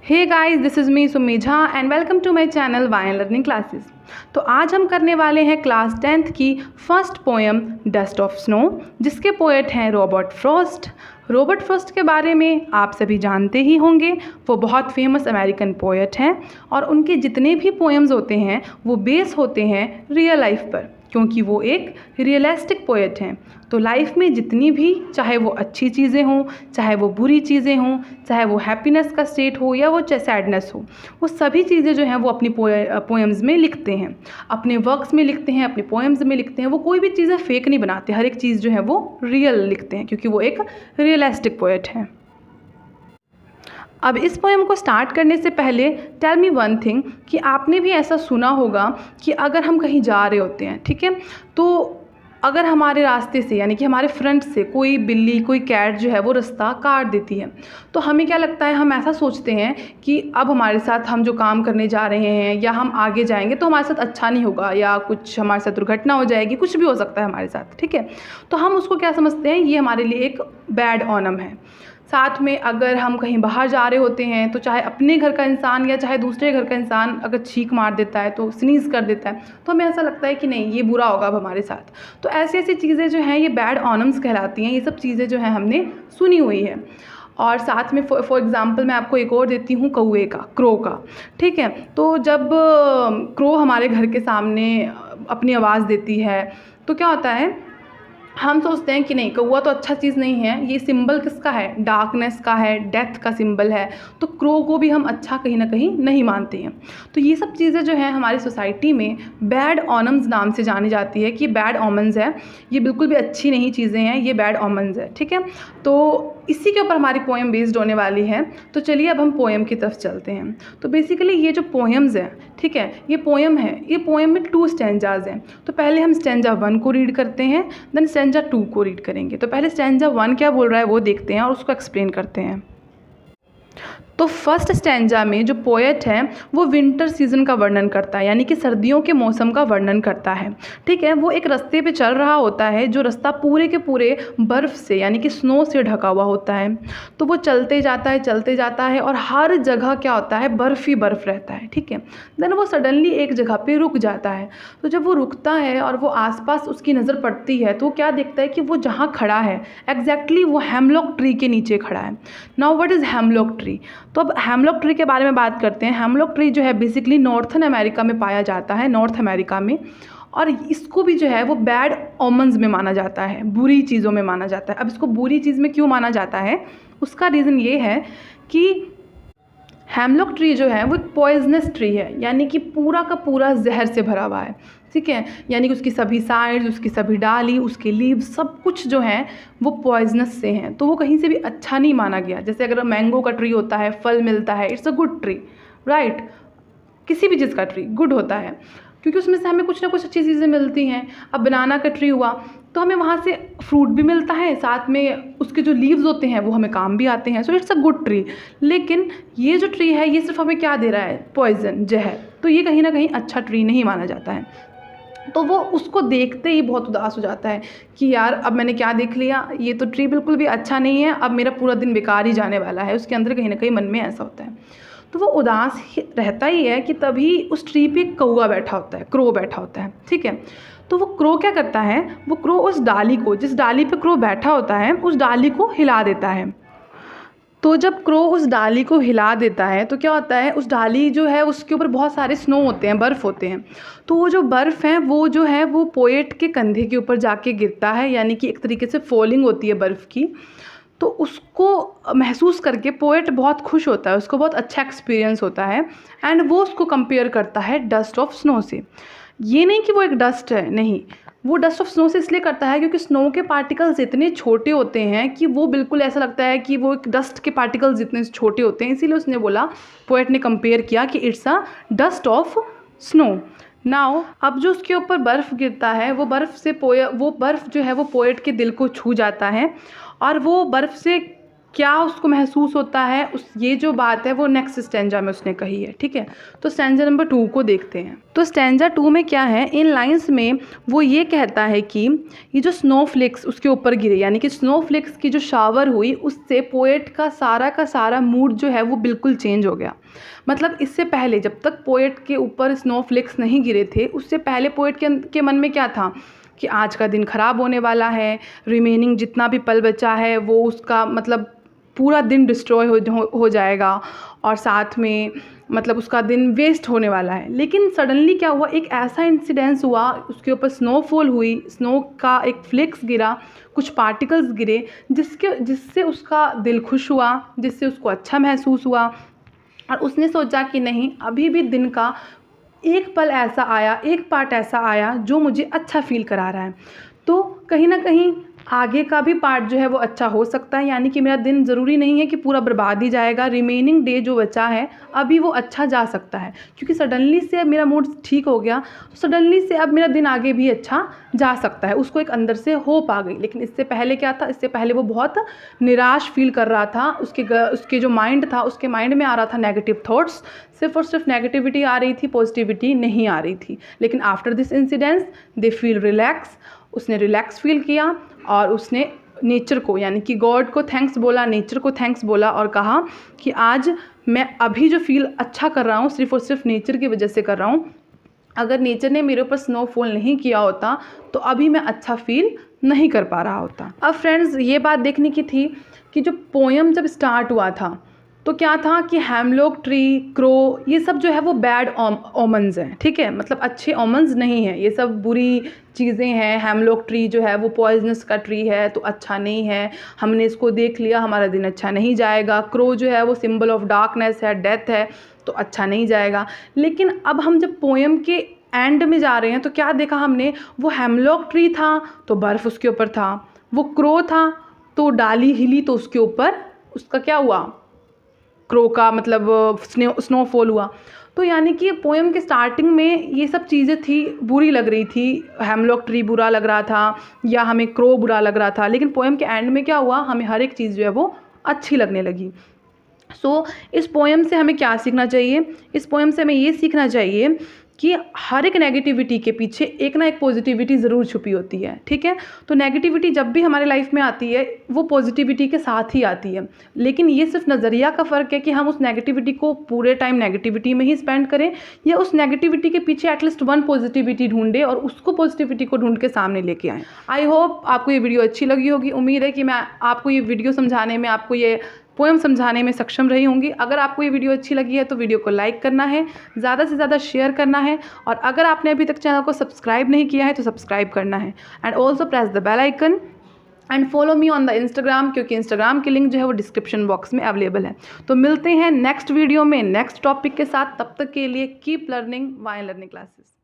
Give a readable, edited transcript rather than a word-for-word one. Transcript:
Hey guys, this is me Sumeja and welcome to my channel Y and learning classes. तो आज हम करने वाले हैं क्लास 10th की first poem dust of snow, जिसके पोएट हैं रॉबर्ट फ्रॉस्ट। रॉबर्ट फ्रॉस्ट के बारे में आप सभी जानते ही होंगे। वो बहुत फेमस अमेरिकन पोएट हैं और उनके जितने भी पोएम्स होते हैं वो बेस होते हैं रियल लाइफ पर, क्योंकि वो एक रियलिस्टिक पोएट हैं। तो लाइफ में जितनी भी, चाहे वो अच्छी चीज़ें हों, चाहे वो बुरी चीज़ें हों, चाहे वो हैप्पीनेस का स्टेट हो या वो सैडनेस हो, वो सभी चीज़ें जो हैं वो अपनी पोएम्स में लिखते हैं, अपने वर्क्स में लिखते हैं, अपने पोएम्स में लिखते हैं। वो कोई भी चीज़ें फेक नहीं बनाते, हर एक चीज़ जो है वो रियल लिखते हैं, क्योंकि वो एक रियलिस्टिक पोएट हैं। अब इस पोएम को स्टार्ट करने से पहले टेल मी वन थिंग, कि आपने भी ऐसा सुना होगा कि अगर हम कहीं जा रहे होते हैं, ठीक है, तो अगर हमारे रास्ते से यानी कि हमारे फ्रंट से कोई बिल्ली, कोई कैट जो है वो रास्ता काट देती है, तो हमें क्या लगता है, हम ऐसा सोचते हैं कि अब हमारे साथ हम जो काम करने जा रहे हैं या हम आगे जाएंगे तो हमारे साथ अच्छा नहीं होगा, या कुछ हमारे साथ दुर्घटना हो जाएगी, कुछ भी हो सकता है हमारे साथ, ठीक है। तो हम उसको क्या समझते हैं, ये हमारे लिए एक बैड ऑनम है। साथ में अगर हम कहीं बाहर जा रहे होते हैं तो चाहे अपने घर का इंसान या चाहे दूसरे घर का इंसान अगर छींक मार देता है, तो स्नीज़ कर देता है, तो हमें ऐसा लगता है कि नहीं, ये बुरा होगा अब हमारे साथ। तो ऐसी ऐसी चीज़ें जो हैं ये बैड ऑनम्स कहलाती हैं। ये सब चीज़ें जो हैं हमने सुनी हुई है। और साथ में फॉर एग्ज़ाम्पल मैं आपको एक और देती हूँ, कौवे का, क्रो का, ठीक है। तो जब क्रो हमारे घर के सामने अपनी आवाज़ देती है तो क्या होता है, हम सोचते हैं कि नहीं, कौवा तो अच्छा चीज़ नहीं है, ये सिंबल किसका है, डार्कनेस का है, डेथ का सिंबल है, तो क्रो को भी हम अच्छा कहीं ना कहीं नहीं मानते हैं। तो ये सब चीज़ें जो हैं हमारी सोसाइटी में बैड ऑनम्स नाम से जानी जाती है, कि बैड ऑमन्स है, ये बिल्कुल भी अच्छी नहीं चीज़ें हैं, ये बैड ऑमन्स है, ठीक है। तो इसी के ऊपर हमारी पोएम बेस्ड होने वाली है। तो चलिए अब हम पोएम की तरफ चलते हैं। तो बेसिकली ये जो पोएम्स हैं, ठीक है, ये पोएम है, ये पोएम में 2 स्टैंजाज हैं। तो पहले हम स्टैंजा 1 को रीड करते हैं, देन स्टैंजा 2 को रीड करेंगे। तो पहले स्टैंजा 1 क्या बोल रहा है वो देखते हैं और उसको एक्सप्लेन करते हैं। तो फर्स्ट स्टैंजा में जो पोएट है वो विंटर सीजन का वर्णन करता है, यानी कि सर्दियों के मौसम का वर्णन करता है, ठीक है। वो एक रास्ते पे चल रहा होता है जो रास्ता पूरे के पूरे बर्फ़ से यानी कि स्नो से ढका हुआ होता है। तो वो चलते जाता है और हर जगह क्या होता है, बर्फ़ ही बर्फ़ रहता है, ठीक है। देन वो सडनली एक जगह पे रुक जाता है। तो जब वो रुकता है और वो आसपास उसकी नज़र पड़ती है तो वो क्या देखता है कि वो जहाँ खड़ा है एग्जैक्टली वो हेमलॉक ट्री के नीचे खड़ा है। Now what is hemlock tree? तो अब हेमलॉक ट्री के बारे में बात करते हैं। हेमलॉक ट्री जो है बेसिकली नॉर्थन अमेरिका में पाया जाता है, नॉर्थ अमेरिका में, और इसको भी जो है वो बैड ओमन्स में माना जाता है, बुरी चीज़ों में माना जाता है। अब इसको बुरी चीज़ में क्यों माना जाता है, उसका रीज़न ये है कि हेमलॉक ट्री जो है वो एक पॉइजनस ट्री है, यानी कि पूरा का पूरा जहर से भरा हुआ है, ठीक है। यानी कि उसकी सभी साइड्स, उसकी सभी डाली, उसके लीव्स, सब कुछ जो है वो पॉइजनस से हैं। तो वो कहीं से भी अच्छा नहीं माना गया। जैसे अगर मैंगो का ट्री होता है, फल मिलता है, it's a good tree, right. किसी भी चीज़ का ट्री गुड होता है क्योंकि उसमें से हमें कुछ ना कुछ अच्छी चीज़ें मिलती हैं। अब बनाना का ट्री हुआ तो हमें वहाँ से फ्रूट भी मिलता है, साथ में उसके जो लीव्स होते हैं वो हमें काम भी आते हैं। So it's a good tree. लेकिन ये जो ट्री है ये सिर्फ हमें क्या दे रहा है, पॉइजन, जहर। तो ये कहीं ना कहीं अच्छा ट्री नहीं माना जाता है। तो वो उसको देखते ही बहुत उदास हो जाता है कि यार अब मैंने क्या देख लिया, ये तो ट्री बिल्कुल भी अच्छा नहीं है, अब मेरा पूरा दिन बेकार ही जाने वाला है। उसके अंदर कहीं ना कहीं मन में ऐसा होता है। तो वो उदास रहता ही है कि तभी उस ट्री पे एक कौवा बैठा होता है, क्रो बैठा होता है, ठीक है। तो वो क्रो क्या करता है, वो क्रो उस डाली को, जिस डाली पे क्रो बैठा होता है, उस डाली को हिला देता है। तो जब क्रो उस डाली को हिला देता है तो क्या होता है, उस डाली जो है उसके ऊपर बहुत सारे स्नो होते हैं, बर्फ़ होते हैं। तो वो जो बर्फ़ है वो जो है वो पोएट के कंधे के ऊपर जाके गिरता है, यानी कि एक तरीके से फॉलिंग होती है बर्फ़ की। तो उसको महसूस करके पोएट बहुत खुश होता है, उसको बहुत अच्छा एक्सपीरियंस होता है, एंड वो उसको कंपेयर करता है डस्ट ऑफ स्नो से। ये नहीं कि वो एक डस्ट है, नहीं, वो डस्ट ऑफ स्नो से इसलिए करता है क्योंकि स्नो के पार्टिकल्स इतने छोटे होते हैं कि वो बिल्कुल ऐसा लगता है कि वो एक डस्ट के पार्टिकल्स जितने छोटे होते हैं। इसीलिए उसने बोला, पोएट ने कंपेयर किया कि it's a dust of snow. Now अब जो उसके ऊपर बर्फ़ गिरता है वो बर्फ़ से वो बर्फ़ जो है वो पोएट के दिल को छू जाता है, और वो बर्फ़ से क्या उसको महसूस होता है, उस ये जो बात है वो नेक्स्ट स्टैंजा में उसने कही है। ठीक है, तो स्टैंजा नंबर 2 को देखते हैं। तो स्टैंजा 2 में क्या है, इन लाइंस में वो ये कहता है कि ये जो स्नोफ्लेक्स उसके ऊपर गिरे, यानी कि स्नोफ्लेक्स की जो शावर हुई उससे पोएट का सारा मूड जो है वो बिल्कुल चेंज हो गया। मतलब इससे पहले जब तक पोएट के ऊपर स्नोफ्लेक्स नहीं गिरे थे, उससे पहले पोएट के मन में क्या था कि आज का दिन ख़राब होने वाला है, रिमेनिंग जितना भी पल बचा है वो उसका मतलब पूरा दिन डिस्ट्रॉय हो जाएगा और साथ में मतलब उसका दिन वेस्ट होने वाला है। लेकिन सडनली क्या हुआ, एक ऐसा इंसिडेंस हुआ, उसके ऊपर स्नोफॉल हुई, स्नो का एक फ्लेक्स गिरा, कुछ पार्टिकल्स गिरे जिससे उसका दिल खुश हुआ, जिससे उसको अच्छा महसूस हुआ और उसने सोचा कि नहीं, अभी भी दिन का एक पल ऐसा आया, एक पार्ट ऐसा आया जो मुझे अच्छा फील करा रहा है, तो कहीं ना कहीं आगे का भी पार्ट जो है वो अच्छा हो सकता है। यानी कि मेरा दिन ज़रूरी नहीं है कि पूरा बर्बाद ही जाएगा, रिमेनिंग डे जो बचा है अभी वो अच्छा जा सकता है, क्योंकि सडनली से अब मेरा मूड ठीक हो गया, तो सडनली से अब मेरा दिन आगे भी अच्छा जा सकता है। उसको एक अंदर से होप आ गई। लेकिन इससे पहले क्या था, इससे पहले वो बहुत निराश फील कर रहा था, उसके जो माइंड था, उसके माइंड में आ रहा था नेगेटिव थॉट्स, सिर्फ और सिर्फ नेगेटिविटी आ रही थी, पॉजिटिविटी नहीं आ रही थी। लेकिन after this incidence they feel relax, उसने रिलैक्स फील किया और उसने नेचर को यानी कि गॉड को थैंक्स बोला, नेचर को थैंक्स बोला और कहा कि आज मैं अभी जो फील अच्छा कर रहा हूँ सिर्फ और सिर्फ नेचर की वजह से कर रहा हूँ। अगर नेचर ने मेरे ऊपर स्नोफॉल नहीं किया होता तो अभी मैं अच्छा फील नहीं कर पा रहा होता। अब फ्रेंड्स ये बात देखने की थी कि जो पोएम जब स्टार्ट हुआ था तो क्या था कि हेमलॉक ट्री, क्रो, ये सब जो है वो बैड ओमन्स हैं। ठीक है, मतलब अच्छे ओमन्स नहीं हैं, ये सब बुरी चीज़ें हैं। हेमलॉक ट्री जो है वो पॉइजनस का ट्री है तो अच्छा नहीं है, हमने इसको देख लिया, हमारा दिन अच्छा नहीं जाएगा। क्रो जो है वो सिंबल ऑफ डार्कनेस है, डेथ है, तो अच्छा नहीं जाएगा। लेकिन अब हम जब पोएम के एंड में जा रहे हैं तो क्या देखा हमने, वो हेमलॉक ट्री था तो बर्फ़ उसके ऊपर था, वो क्रो था तो डाली हिली तो उसके ऊपर उसका क्या हुआ, क्रो का मतलब स्नोफॉल हुआ। तो यानी कि पोएम के स्टार्टिंग में ये सब चीज़ें थी, बुरी लग रही थी, हेमलॉक ट्री बुरा लग रहा था या हमें क्रो बुरा लग रहा था, लेकिन पोएम के एंड में क्या हुआ, हमें हर एक चीज़ जो है वो अच्छी लगने लगी। इस पोएम से हमें क्या सीखना चाहिए, इस पोएम से हमें ये सीखना चाहिए कि हर एक नेगेटिविटी के पीछे एक ना एक पॉजिटिविटी ज़रूर छुपी होती है। ठीक है, तो नेगेटिविटी जब भी हमारे लाइफ में आती है वो पॉजिटिविटी के साथ ही आती है, लेकिन ये सिर्फ नज़रिया का फ़र्क है कि हम उस नेगेटिविटी को पूरे टाइम नेगेटिविटी में ही स्पेंड करें या उस नेगेटिविटी के पीछे एटलीस्ट वन पॉजिटिविटी ढूंढें और उसको पॉजिटिविटी को ढूंढ के सामने लेके आएँ। आई होप आपको ये वीडियो अच्छी लगी होगी। उम्मीद है कि मैं आपको ये वीडियो समझाने में, आपको ये पोएम समझाने में सक्षम रही होंगी। अगर आपको ये वीडियो अच्छी लगी है तो वीडियो को लाइक करना है, ज़्यादा से ज़्यादा शेयर करना है और अगर आपने अभी तक चैनल को सब्सक्राइब नहीं किया है तो सब्सक्राइब करना है and also press the bell icon and follow me on the Instagram, क्योंकि इंस्टाग्राम की लिंक जो है वो डिस्क्रिप्शन बॉक्स में अवेलेबल है। तो मिलते हैं नेक्स्ट वीडियो में नेक्स्ट टॉपिक के साथ, तब तक के लिए keep learning while learning classes.